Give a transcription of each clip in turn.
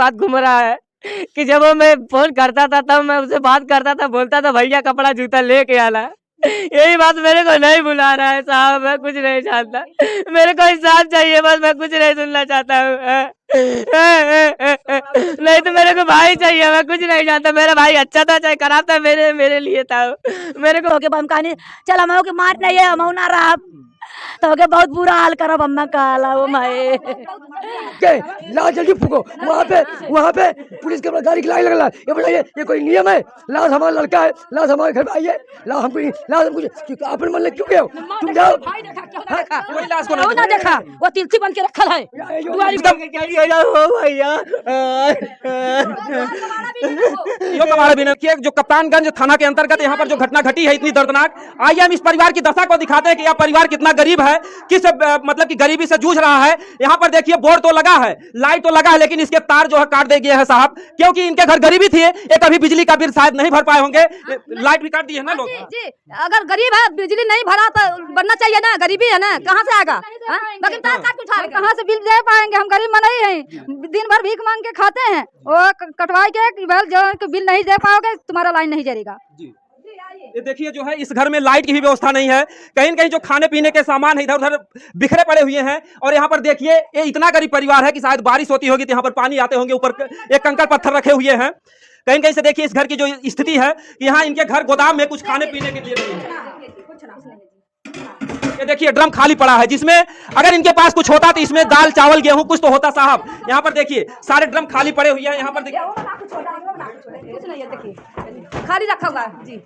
बात घूम रहा है कि जब वो मैं फोन करता था तब मैं उससे बात करता था, बोलता था भैया कपड़ा जूता लेके आना। यही बात मेरे को नहीं बुला रहा है साहब, मैं कुछ नहीं जानता, मेरे को इंसाफ चाहिए बस, मैं कुछ नहीं सुनना चाहता हूँ। नहीं तो मेरे को भाई चाहिए, मैं कुछ नहीं जानता, मेरा भाई अच्छा था चाहे खराब था, मेरे लिए था मेरे को। हम कहानी चल हम के मार नहीं है, हम ना रहा तो के बहुत बुरा हाल करब हम काला वो माए के लाश जल्दी फूको। वहाँ पे पुलिस के गाड़ी की लाइन लगा। ये बताइए ये कोई नियम है? लाश हमारा लड़का है, लाश हमारे घर में आई है, लाश हमको आपने मन क्यों गए हो? तुम जाओ। कोई लाश को ना देखा, वो तिलसी बन के रखल है भैया। यो कमाल भी नहीं। जो कप्तानगंज थाना के अंतर्गत यहाँ पर जो घटना घटी है इतनी दर्दनाक, आइए हम इस परिवार की दशा को दिखाते हैं कि यह परिवार कितना गरीब है, किस मतलब कि गरीबी से जूझ रहा है। यहाँ पर देखिए बोर्ड तो लगा है, लाइट तो लगा है, लेकिन इसके तार जो है काट दे गए हैं साहब, क्योंकि इनके घर गरीबी थी, एक अभी बिजली का बिल शायद नहीं भर पाए होंगे, लाइट भी काट दी है ना लोग। जी, अगर गरीब है बिजली नहीं भरा तो बनना चाहिए ना, गरीबी है ना, कहाँ से आएगा? लेकिन तार काट उठा कहाँ से बिल दे पाएंगे? हम गरीब नहीं हैं, दिन भर भीख मांग के खाते हैं, वो कटवाई के बिल नहीं दे पाओगे तुम्हारा लाइन नहीं जलेगा। ये देखिए जो है इस घर में लाइट की भी व्यवस्था नहीं है, कहीं न कहीं जो खाने पीने के सामान है इधर उधर बिखरे पड़े हुए हैं। और यहाँ पर देखिए ये इतना गरीब परिवार है कि शायद बारिश होती होगी तो यहाँ पर पानी आते होंगे, ऊपर एक कंकड़ पत्थर रखे हुए हैं। कहीं कहीं से देखिए इस घर की जो स्थिति है कि यहाँ इनके घर गोदाम में कुछ खाने पीने के लिए नहीं है। ये देखिए ड्रम खाली पड़ा है, जिसमें अगर इनके पास कुछ होता तो इसमें दाल चावल गेहूं कुछ तो होता साहब। यहाँ पर देखिए सारे ड्रम खाली पड़े हुए हैं, यहाँ पर देखिए खाली रखा हुआ है जी।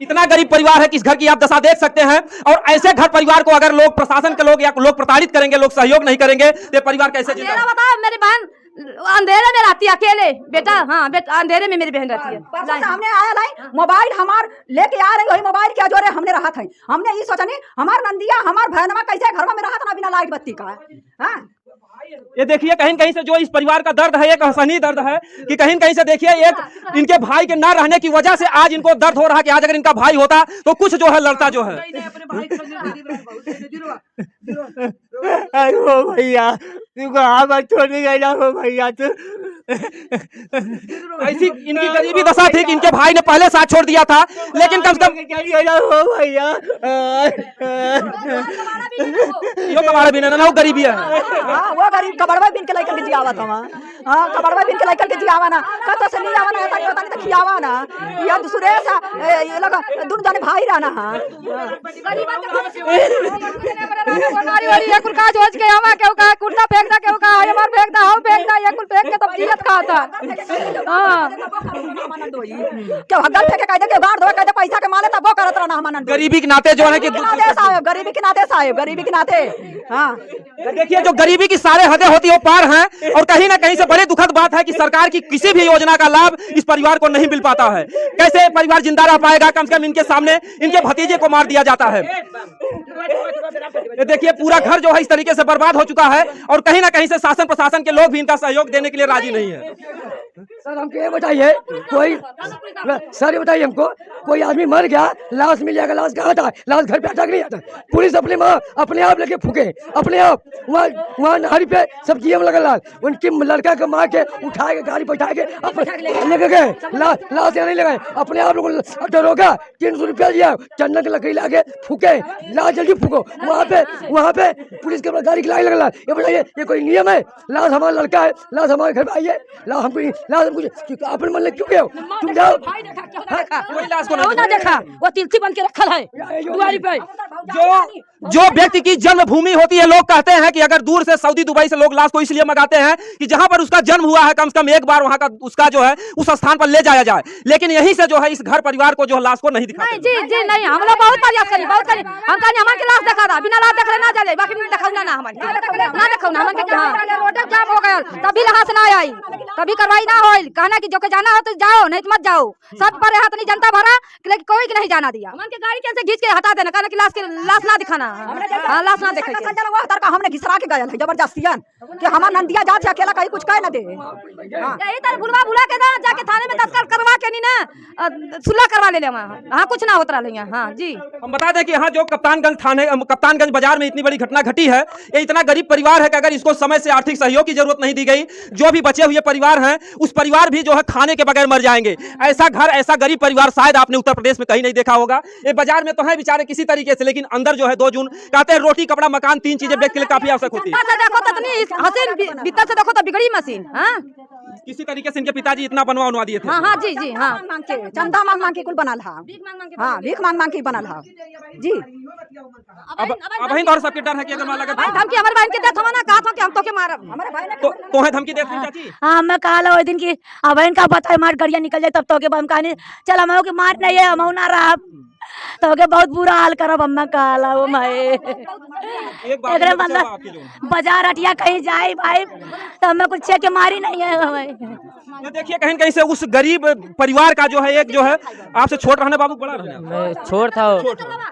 इतना गरीब परिवार है कि इस घर की आप दशा देख सकते हैं। और ऐसे घर परिवार को अगर लोग प्रशासन के लोग या लोग प्रताड़ित करेंगे, लोग सहयोग नहीं करेंगे तो परिवार कैसे जिंदा? बताओ मेरी बहन अंधेरे में रहती है अकेले, बेटा हाँ बेटा अंधेरे में मेरी बहन रहती है। सामने आया लाई मोबाइल हमार लेके आ रही, वही मोबाइल क्या जोरे हमने रहा था, हमने ये सोचा नहीं हमार नंदिया हमार बहनवा कैसे घर में रहा था बिना लाइट बत्ती का। हाँ ये देखिए कहीं कहीं से जो इस परिवार का दर्द है, एक हसनी दर्द है कि कहीं कहीं से देखिए एक इनके भाई के ना रहने की वजह से आज इनको दर्द हो रहा है कि आज अगर इनका भाई होता तो कुछ जो है लड़ता जो है। भैया छोड़ गया भैया, ऐसी इनकी गरीबी दशा थी कि इनके भाई ने पहले साथ छोड़ दिया था, लेकिन कम से कम भैया यो कमाड़ा भी ना वो गरीबी है। हाँ वो गरीब कबड़वा बिन के लेकर के जियावा था वहाँ। हाँ कबड़वा बिन के लेकर के जियावा ना, कतो से नहीं आवा ना, ऐसा पता नहीं तो खियावा ना, ये दूसरे सा ये लगा दोनों जाने भाई रहना। हाँ ये कुल का जोज के हवा के का कुर्ता फेंक दा के का हमार फेंक दा हम फेंक दा ये कुल फेंक के तब जियत खाता। हां क्या हगल फेंक के कायदे के गाड़ दो कायदे पैसा के माले तब वो करत रहना हम आनंद गरीबी के नाते जो है कि गरीबी के नाते साहब, गरीबी के नाते। हाँ देखिए जो गरीबी की सारे हदें होती है वो पार हैं। और कहीं ना कहीं से बड़ी दुखद बात है कि सरकार की किसी भी योजना का लाभ इस परिवार को नहीं मिल पाता है। कैसे परिवार जिंदा रह पाएगा? कम से कम इनके सामने इनके भतीजे को मार दिया जाता है। ये देखिए पूरा घर जो है इस तरीके से बर्बाद हो चुका है और कहीं ना कहीं से शासन प्रशासन के लोग भी इनका सहयोग देने के लिए राजी नहीं है। सर हमको ये बताइए, कोई सर ये बताइए हमको, कोई आदमी मर गया लाश मिल जाएगा, लाश कहाँ था? लाश घर पे अटक नहीं आता, पुलिस अपने आप लेके फूके अपने आप वहाँ नहरी पे सब जीएम लगा लाल उनकी लड़का के मार के उठा के गाड़ी बैठा के लेके गए, लाश नहीं लगाए अपने आप लोग। दरोगा 300 रुपया दिया, चंदन की लकड़ी लाके फूके, लाश जल्दी फूको। वहाँ पे पुलिस के गाड़ी की लाइन लगा। ये बताइए ये कोई नियम है? लाश हमारा लड़का है, लाश हमारे घर में आई है, लाश हमको आपने मन क्यों गए हो? तुम जाओ। कोई लाश को ना देखा, वो तिलसी बन के रखल है दुआरी पे। जो व्यक्ति की जन्मभूमि होती है, लोग कहते हैं कि अगर दूर से सऊदी दुबई से लोग लाश को इसलिए मंगाते हैं कि जहां पर उसका जन्म हुआ है कम से कम एक बार वहां का उसका जो है उस स्थान पर ले जाया जाए, लेकिन यहीं से जो है इस घर परिवार को जो लाश को नहीं दिखाते। नहीं जी जी नहीं, हम लोग बहुत प्रयास करी हम कहीं हमारे लाश देखा था, बिना लाश देखले ना जाले, बाकी दिखाऊ ना हमारे ना दिखाऊ ना हमारे रोड जाम हो गया तभी लाश ना आई, कभी कार्रवाई ना हो कहना कि जो के जाना हो तो जाओ, नहीं तो मत जाओ। सब पर हाथ नहीं जनता भरा, लेकिन कोई के नहीं जाना दिया। मन के गाड़ी कैसे घींच के हटा देना, कहना कि लाश ना दिखाना। हां लाश ना देखे हमने घिसरा के गया है जबरदस्तियन कि हमार नंदिया जात से अकेला कहीं कुछ कह ना दे। यही तरह भुला के ना जाके थाने में दस्तखत करवा के नहीं ना सुलह करवा ले वहाँ कुछ ना होता रही। हाँ जी, हम बता दें कि यहाँ जो कप्तानगंज बाजार में इतनी बड़ी घटना घटी है, ये इतना गरीब परिवार है कि अगर इसको समय से आर्थिक सहयोग की जरूरत नहीं दी गई, जो भी बचे हुए परिवार हैं उस परिवार भी जो है खाने के बगैर मर जाएंगे। ऐसा घर, ऐसा गरीब परिवार शायद आपने उत्तर प्रदेश में कहीं नहीं देखा होगा। ये बाजार में तो है बेचारे किसी तरीके से, लेकिन अंदर जो है 2 जून कहते हैं रोटी कपड़ा मकान 3 चीजें व्यक्ति के लिए काफी आवश्यक होती है। भीतर से देखो तो बिगड़ी मशीन। हाँ किसी तरीके से इनके पिताजी इतना बनवा दिए थे। हाँ जी जी, हाँ चंदा मांग के कुल बनल हा। हाँ भीख मांग के बनल हा जी। अब वही तौर सबके डर है कि अगर मान लगा धमकी हमारे बहन के देत ना कहा था कि हम तो के मारब। हमारे भाई ने तो है धमकी देते हैं चाची। हाँ मैं कहा वो दिन की अब इनका पता है मार गड़िया निकल जाए तब तो के बम कहानी चल हम के मार नहीं है, हम ना रहा तो के बहुत बुरा हाल करब। हम कहा वो मैं मतलब बाजार हटिया कहीं जाए भाई तो हमें कुछ के मारी नहीं है। तो देखिए कहीं कहीं से उस गरीब परिवार का जो है एक जो है आपसे छोट रहने बाबू बड़ा रहने। मैं छोड़ था।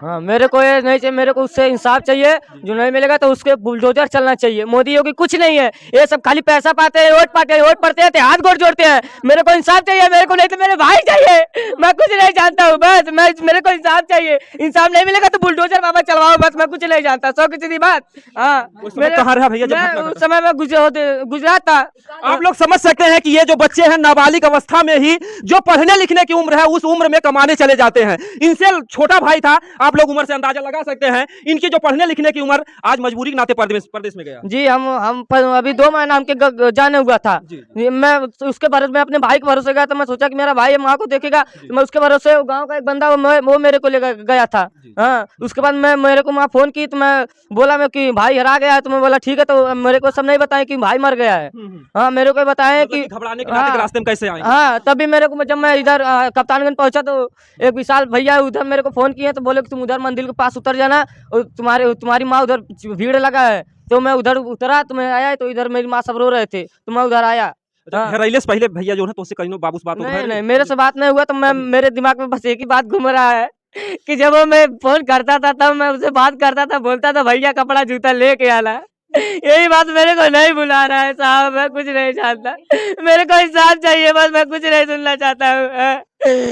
हाँ मेरे को ये नहीं चाहिए, मेरे को उससे इंसाफ चाहिए। जो नहीं मिलेगा तो उसके बुलडोजर चलना चाहिए। मोदी योगी कुछ नहीं है, ये सब खाली पैसा पाते हैं, वोट पाते हैं, वोट पड़ते हैं, हाथ गोड़ जोड़ते हैं। मेरे को इंसाफ चाहिए, मेरे को नहीं तो मेरे भाई चाहिए। मैं कुछ नहीं जानता हूँ, बस मेरे को इंसाफ चाहिए। इंसाफ नहीं मिलेगा तो बुलडोजर बाबा चलवाओ, बस मैं कुछ नहीं जानता। 100 की सीधी बात। हाँ कहाँ रहा भैया जब उस समय में गुजरात था। आप लोग समझ सकते हैं कि ये जो बच्चे हैं नाबालिग अवस्था में ही जो पढ़ने लिखने की उम्र है उस उम्र में कमाने चले जाते हैं। इनसे छोटा भाई था, आप लोग उम्र से अंदाजा लगा सकते हैं। इनकी जो पढ़ने लिखने की उम्र आज मजबूरी के नाते प्रदेश में गया। जी हम अभी 2 महीना हमके जाने हुआ था। मैं उसके भरोसे में अपने भाई के भरोसे गया, तो मैं सोचा कि मेरा भाई माँ को देखेगा, तो मैं उसके भरोसे गाँव का एक बंदा वो मेरे को ले गया था। हाँ उसके बाद मेरे को वहाँ फोन की तो मैं बोला मैं कि भाई हरा गया है, तो मैं बोला ठीक है। तो मेरे को सब नहीं बताया कि भाई मर गया है। हाँ मेरे को बताया कि घबराने के नाते रास्ते में कैसे आए। हाँ तभी मेरे को जब मैं इधर कप्तानगंज पहुंचा तो एक विशाल भैया उधर मेरे को फोन किए, तो बोले कि तुम उधर मंदिर के पास उतर जाना और तुम्हारी माँ उधर भीड़ लगा है। तो मैं उधर उतरा, तो मैं आया तो इधर मेरी माँ सब रो रहे थे, तो मैं उधर आया। हेराइले से पहले भैया जो है तो उससे कहीं बाबू से बात नहीं मेरे से बात नहीं हुआ। तो मेरे दिमाग में बस एक ही बात घूम रहा है कि जब मैं फोन करता था तब मैं उससे बात करता था, बोलता था भैया कपड़ा जूता लेके आना। यही बात मेरे को नहीं बुला रहा है साहब, मैं कुछ नहीं जानता। मेरे को इंसाफ चाहिए, बस मैं कुछ नहीं सुनना चाहता हूँ। नहीं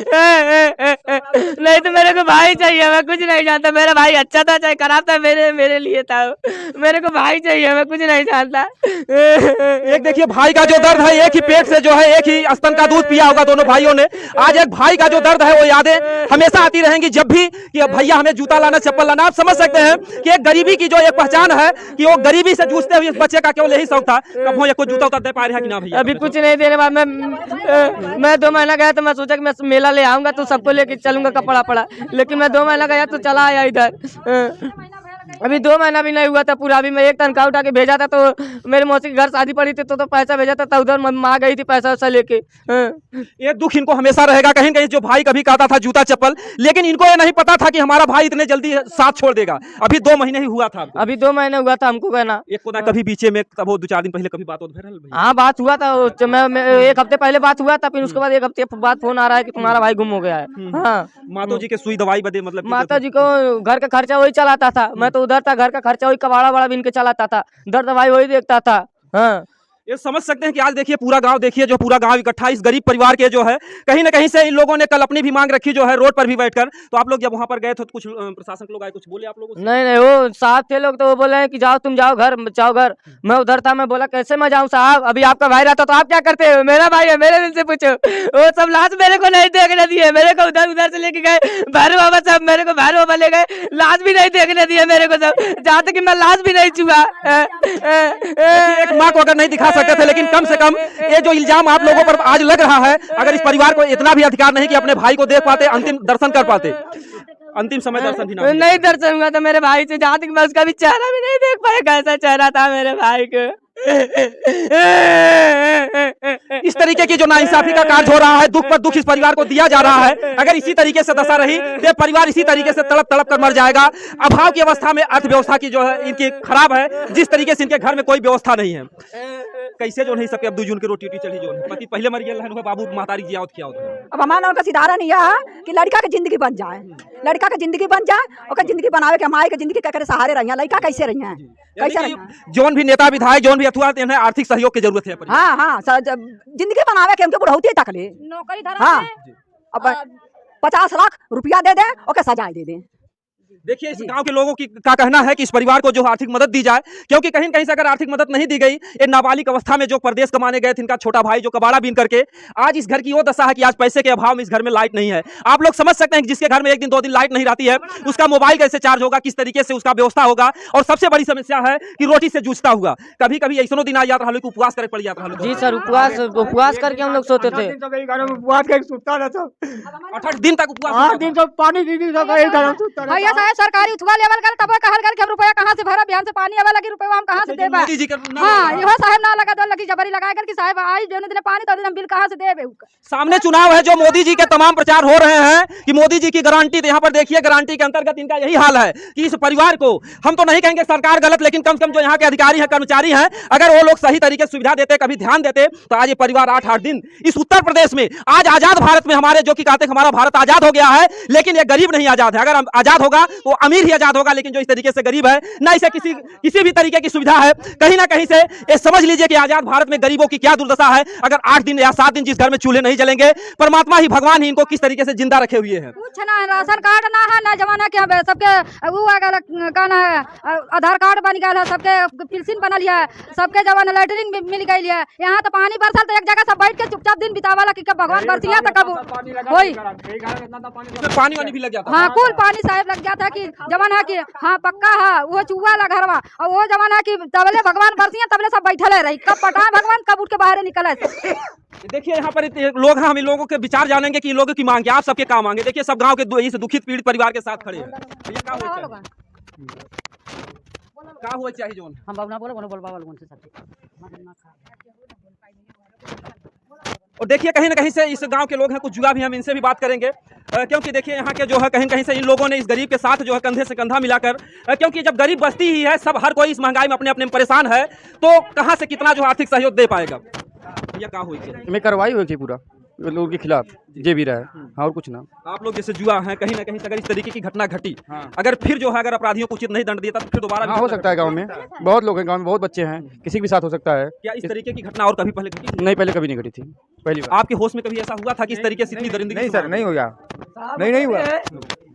तो मेरे को भाई चाहिए, मैं कुछ नहीं जानता। मेरा भाई अच्छा था चाहे खराब था, मेरे लिए था। मेरे को भाई चाहिए, मैं कुछ नहीं जानता। एक देखिए भाई का जो दर्द है, एक ही पेट से जो है एक ही स्तन का दूध पिया होगा दोनों भाइयों ने। आज एक भाई का जो दर्द है वो यादें हमेशा आती रहेंगी जब भी कि भैया हमें जूता लाना, चप्पल लाना। आप समझ सकते हैं कि एक गरीबी की जो एक पहचान है कि वो गरीबी से जूझते हुए इस बच्चे का केवल यही शौक था कब वो कुछ जूता उतर दे पा रहा है कि ना भैया। अभी कुछ नहीं देने बाद मैं 2 महीना गया तो मैं सोचा कि मैं मेला ले आऊंगा तो सबको लेके चलूंगा कपड़ा पड़ा, लेकिन मैं 2 महीना गया तो चला आया इधर। अभी 2 महीना भी नहीं हुआ था पूरा। अभी मैं एक तनख्वाह उठा के भेजा था, तो मेरे मौसी के घर शादी पड़ी थी तो पैसा भेजा था, उधर माँ गई थी पैसा वैसा लेके। ये दुख इनको हमेशा रहेगा कहीं कहीं। जो भाई कभी कहता था जूता चप्पल, लेकिन इनको ये नहीं पता था कि हमारा भाई इतने जल्दी साथ छोड़ देगा। अभी 2 महीने ही हुआ था। अभी 2 महीने हुआ था हमको कहना। एक कभी बीचे में तब वो 2-4 दिन पहले कभी बात हाँ बात हुआ था। मैं 1 हफ्ते पहले बात हुआ था, फिर उसके बाद 1 हफ्ते बाद फोन आ रहा है कि तुम्हारा भाई गुम हो गया है। हाँ माता जी के सुई दवाई बदे मतलब माता जी को घर का खर्चा वही चलाता था। मैं तो उधर था, घर का खर्चा वही कबाड़ा बड़ा बिन के चलाता था, दर्द दवाई वही देखता था। हाँ ये समझ सकते हैं कि आज देखिए पूरा गांव, देखिए जो पूरा गांव इकट्ठा इस गरीब परिवार के जो है कहीं ना कहीं से इन लोगों ने कल अपनी भी मांग रखी जो है रोड पर भी बैठकर। तो आप लोग जब वहां पर गए थे तो कुछ प्रशासन के लोग आए, कुछ बोले आप लोगों से? नहीं वो साहब थे लोग, तो वो बोले कि जाओ तुम जाओ घर। मैं उधर था, मैं बोला कैसे मैं जाऊँ साहब, अभी आपका भाई रहता तो आप क्या करते हो? मेरा भाई है, मेरे दिल से पूछो। वो सब लाश मेरे को नहीं देखने दिए, मेरे को उधर से लेके गए भैरव बाबा सब, मेरे को भैरव बाबा ले गए, लाश भी नहीं देखने दिए मेरे को सब, जहाँ तक कि मैं लाश भी नहीं छुआ। एक माँ को अगर नहीं दिखा सकते थे, लेकिन कम से कम ये जो इल्जाम आप लोगों पर आज लग रहा है, अगर इस परिवार को इतना भी अधिकार नहीं कि अपने भाई को देख पाते, अंतिम दर्शन कर पाते, अंतिम समय दर्शन भी नहीं दर्शन हुआ था मेरे भाई से। जहाँ तक मैं उसका भी चेहरा भी नहीं देख पाया, कैसा चेहरा था मेरे भाई को। इस तरीके की जो नाइंसाफी का कार्य हो रहा है, दुख पर दुख इस परिवार को दिया जा रहा है। अगर इसी तरीके से दशा रही तो परिवार इसी तरीके से तड़प तड़प कर मर जाएगा। अभाव की अवस्था में अर्थव्यवस्था की जो है इनकी खराब है, जिस तरीके से इनके घर में कोई व्यवस्था नहीं है। कैसे जो नहीं सबके अब 2 जून के रोटी चढ़ी जो है पति पहले मर गया बाबू महतारी जिया किया अब हमारा का सिधारा नहीं है कि लड़का के जिंदगी बन जाए, लड़का के जिंदगी बन जाए और जिंदगी बनावे के हमारे के जिंदगी के सहारे रही लड़का कैसे रही है, कैसे रही जोन भी नेता विधायक जोन भी अथवा उन्हें आर्थिक सहयोग की जरूरत है। हाँ हाँ जिंदगी बनावे के हमके बुढ़ौती तक ले नौकरी हाँ अब 50 लाख रुपया दे दे और सजा दे दे। देखिए इस गांव के लोगों की का कहना है कि इस परिवार को जो आर्थिक मदद दी जाए, क्योंकि कहीं कहीं से अगर आर्थिक मदद नहीं दी गई, ये नाबालिग अवस्था में जो प्रदेश कमाने गए थे इनका छोटा भाई जो कबाड़ा बीन करके आज इस घर की वो दशा है कि आज पैसे के अभाव में इस घर में लाइट नहीं है। आप लोग समझ सकते हैं कि जिसके घर में 1 दिन 2 दिन लाइट नहीं रहती है उसका मोबाइल कैसे चार्ज होगा, किस तरीके से उसका व्यवस्था होगा। और सबसे बड़ी समस्या है कि रोटी से जूझता हुआ कभी कभी ऐसा दिन आ जाता है उपवास करे पड़ जाता है। जी सर, उपवास करके हम लोग सोते थे। 8 दिन तक उपवास, भैया साहब सरकारी उठवा लेवल कर तब कहल कर के रुपया कहां से भरा, बिहान से पानी आवे लगी रुपया हम कहां से देबा। मोदी जी के हां इहो साहब ना लगा दो लगी जबरी लगा कर कि साहब आई जोने दिन पानी तो दिन हम बिल कहां से देबे। सामने चुनाव है जो मोदी जी के तमाम प्रचार हो रहे हैं कि मोदी जी की गारंटी, तो यहाँ पर देखिए गारंटी के अंतर्गत इनका यही हाल है कि इस परिवार को हम तो नहीं कहेंगे सरकार गलत, लेकिन कम से कम जो यहाँ के अधिकारी हैं कर्मचारी हैं अगर वो लोग सही तरीके से सुविधा देते, कभी ध्यान देते तो आज ये परिवार 8-8 दिन इस उत्तर प्रदेश में आज आजाद भारत में हमारे जो कि कहते हैं हमारा भारत आजाद हो गया है, लेकिन ये गरीब नहीं आजाद है। अगर आजाद होगा तो अमीर ही आजाद होगा, लेकिन जो इस तरीके से गरीब है ना इसे किसी भी तरीके की सुविधा है। कहीं ना कहीं से ये समझ लीजिए कि आजाद भारत में गरीबों की क्या दुर्दशा है। अगर 8 दिन या 7 दिन जिस घर में चूल्हे नहीं जलेंगे, परमात्मा ही भगवान ही इनको किस तरीके से जिंदा रखे हुए हैं। कुछ ना है, राशन कार्ड ना है ना जमाना के सबके वो कहना है आधार कार्ड बन गया है, सबके पेंशन बनल है, सबके जवान लैटरिन मिल गई है। यहाँ तो पानी बरसल तो एक जगह सब बैठ के चुपचाप दिन बितावाला कि कब भगवान बरसिया तो कब होई पानी वानी भी लग जाता। हाँ कुल पानी साहब लग गया था कि जमाना की हाँ पक्का है वो चूहा ला घरवा, और वो जमाना की तबले भगवान बरसिया तबले सब बैठे रही, कब पटा भगवान कब उठ के बाहर निकले। देखिए यहाँ पर लोग हैं, हम इन लोगों के विचार जानेंगे कि इन लोगों की मांग क्या, आप सबके काम मांगे। देखिए सब गांव के इस दुखित पीड़ित परिवार के साथ खड़े हैं। क्या हुआ चाहिए जो हम बाबू ना बोल बाबा लोगों से और देखिए कहीं ना कहीं से इस गांव के लोग हैं, कुछ जुआ भी, हम इनसे भी बात करेंगे क्योंकि देखिए यहाँ के जो है कहीं कहीं से इन लोगों ने इस गरीब के साथ जो है कंधे से कंधा मिलाकर, क्योंकि जब गरीब बस्ती ही है, सब हर कोई इस महंगाई में अपने अपने परेशान है, तो कहाँ से कितना जो आर्थिक सहयोग दे पाएगा। ये क्या हुई मैं कार्रवाई हुई थी पूरा लोगों के खिलाफ जे भी रहा है। हाँ और कुछ ना। आप लोग जैसे जुआ हैं, कहीं ना कहीं से अगर इस तरीके की घटना घटी, अगर फिर जो है अगर अपराधियों को उचित नहीं दंड दिया तो फिर दोबारा हो सकता है। गांव में बहुत लोग हैं, गांव में बहुत बच्चे हैं, किसी के साथ हो सकता है। क्या इस तरीके की घटना और कभी पहले घटी? नहीं, पहले कभी नहीं घटी थी, पहली बार। आपके होश में कभी ऐसा हुआ था कि इस तरीके से इतनी दरिंदगी? नहीं सर, नहीं हुआ, नहीं हुआ।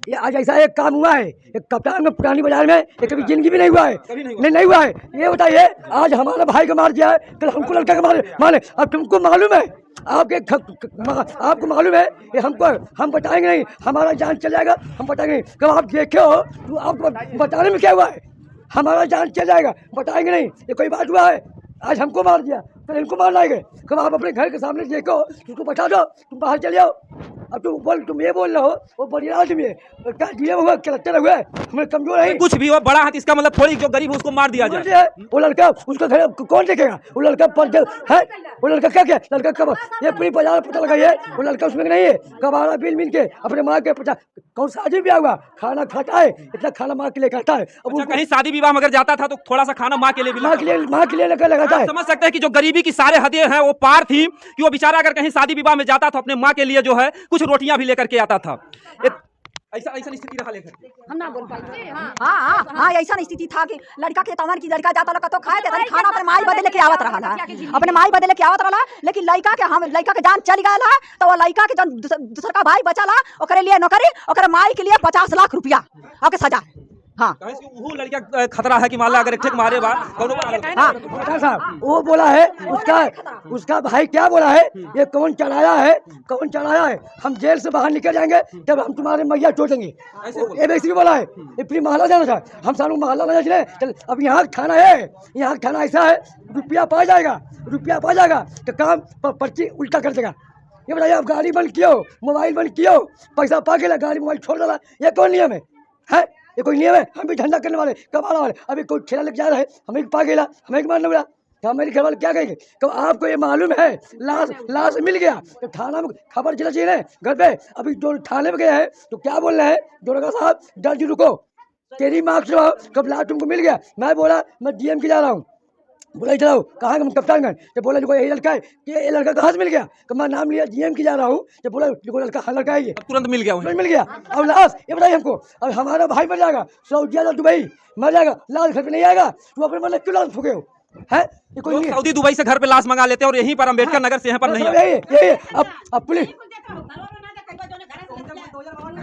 ये आज ऐसा एक काम हुआ है, एक कप्तान में पुरानी बाजार में ये कभी जिंदगी में नहीं हुआ है, नहीं हुआ है। ये बताइए आज हमारा भाई को मार दिया है, कल हमको लड़का को मारे। अब तुमको मालूम है, आपको मालूम है, ये हमको हम बताएंगे नहीं, हमारा जान चल जाएगा, हम बताएंगे नहीं। कब आप देखे हो तो आपको बताने में क्या हुआ है, हमारा जान चल जाएगा, बताएंगे नहीं। ये कोई बात हुआ है? आज हमको मार दिया तो इनको मार लाएंगे। कब आप अपने घर के सामने देखो तो उसको बता दो, तुम बाहर चले जाओ। अब तुम ये बोल रहे हो वो बड़ी आदमी है, क्या डीएम हुआ, कलेक्टर हुआ, हमें कमजोर है। कुछ भी हो बड़ा हाथ, इसका मतलब थोड़ी जो गरीब उसको मार दिया जाए। वो लड़का उसका घर कौन देखेगा? वो लड़का पर है, वो लड़का क्या लड़का कब ये पूरी बाजार पता लगा है, वो लड़का उसमें नहीं है। कबाड़ा बिल मिल के अपने माँ के पता कौन सा आदमी भी हुआ, खाना खाता है, इतना खाना माँ के लिए खाता है। अब कहीं शादी विवाह में अगर जाता था तो थोड़ा सा खाना माँ के लिए माँ के लिए लगाता है। समझ सकते हैं कि जो गरीबी की सारे हदें हैं वो पार थी कि वो बेचारा अगर कहीं शादी विवाह में जाता था अपने माँ के लिए जो है कुछ रोटियां भी लेकर के आता था। ऐसा स्थिति रहा लेकर हम ना बोल पाए। हाँ ऐसा स्थिति था कि लड़का के तमन की लड़का जाता लगा तो खाए थे खाना अपने माई बदले के आवत रहा, अपने माई बदले के आवत रहा। लेकिन लड़का के जान चल गया तो वो लड़का के जो दूसरा का भाई बचा ला ओकरे लिए नौकरी, ओकरे माई के लिए 50 लाख रुपया आपके सजा। हाँ वो लड़का खतरा है कि मान लो अगर एक मारे साहब वो बोला है उसका भाई क्या बोला है, ये कौन चढ़ाया है, हम जेल से बाहर निकल जाएंगे तब हम तुम्हारे मैया चोटेंगे। ये वैसे भी बोला है, ये फिर मोहल्ला जाना था, हम सालों मोहल्ला ना चले। चल अब यहाँ खाना है, यहाँ खाना ऐसा है रुपया पा जाएगा तो काम पर्ची उल्टा कर देगा। ये बताइए आप गाड़ी बंद कियो, मोबाइल बंद कियो, पैसा पा के गाड़ी मोबाइल छोड़ डाला, ये कौन नियम है? ये कोई नियम है? हम भी धंधा करने वाले, कमाने वाले, अभी कोई ठेला लेके जा रहा है, हमें पा गेला, हमें मारने वाला, तो मेरे घर वाले क्या कहेंगे? तो आपको ये मालूम है लाश मिल गया तो थाना में खबर चला चाहिए ना घर पे। अभी जो थाने में गए हैं तो क्या बोल रहे हैं दरोगा साहब, जल्दी रुको, तेरी मार्क्स कब लाश तुमको मिल गया। मैं बोला मैं डीएम के जा रहा हूँ, बोला चलाओ कहाँ हम कप्तानगंज। तो बोला देखो यही लड़का है कि ये लड़का कहाँ से मिल गया। तो मैं नाम लिया जीएम की जा रहा हूँ। तो बोला देखो लड़का हाँ लड़का है ये, तुरंत मिल गया वहीं। मिल गया। अब लाश ये बताइए हमको, अब हमारा भाई मर जाएगा, सऊदी अरब दुबई मर जाएगा, लाश घर पे नहीं आएगा, तो अपने मतलब क्यों लाश फूके हो है? ये कोई लोग नहीं है। सऊदी दुबई से घर पे लाश मंगा लेते हैं और यहीं पर अम्बेडकर नगर से यहाँ पर नहीं मतलब आते। यही अब पुलिस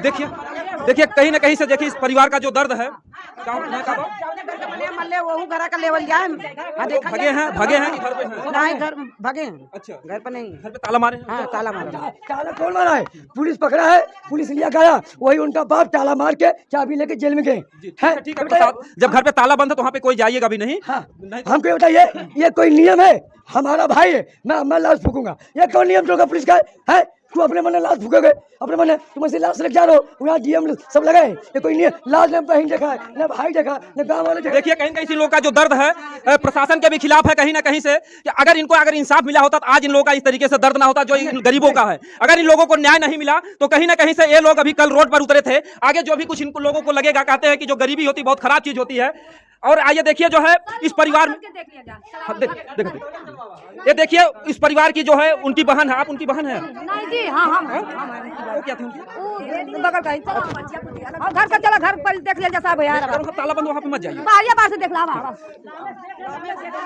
देखिए देखिए कहीं ना कहीं से देखिए इस परिवार का जो दर्द है। भगे हैं कि घर पे हैं? नहीं घर भागे हैं। अच्छा, घर पर नहीं। घर पे ताला मारे हैं? हाँ ताला मारा। ताला कौन मारा है? पुलिस पकड़ा है, पुलिस लिया गया, वही उनका बाप ताला मार के चाबी लेके जेल में गए हैं। ठीक है प्रसाद, जब घर पे ताला बंद है तो वहाँ पे कोई जाइएगा भी नहीं। हाँ, नहीं तो- हमको ये बताइए ये कोई नियम है? हमारा भाई है, मैं लाश फूकूंगा, ये कौन नियम होगा पुलिस का है? तू अपने मन लाश फूकोगे अपने मन, तुम ऐसे लाश लग जा रहे हो, यहाँ डीएम सब लगाए, ये कोई नियम? लाश ने बहन देखा है, न भाई देखा, न गाँव वाले देखा। देखिए कहीं कहीं से लोगों का जो दर्द है प्रशासन के भी खिलाफ है कहीं ना कहीं से, कि अगर इनको अगर इंसाफ मिला होता तो आज इन लोगों का इस तरीके से दर्द ना होता जो इन गरीबों का है। अगर इन लोगों को न्याय नहीं मिला तो कहीं ना कहीं से ये लोग अभी कल रोड पर उतरे थे। आगे जो भी कुछ इनको लोगों को लगेगा, कहते हैं कि जो गरीबी होती बहुत खराब चीज होती है। और आइए देखिए जो है इस परिवार में, हाँ, ये देखिए इस परिवार की जो है उनकी बहन है। आप उनकी बहन है? नहीं जी हाँ हम वो क्या थी उनकी? बगल का ही। चलो घर का, चलो घर पर देख लिया जैसा भैया ताला बंद, वहाँ पे मत जाइए। बाहर से देख ला।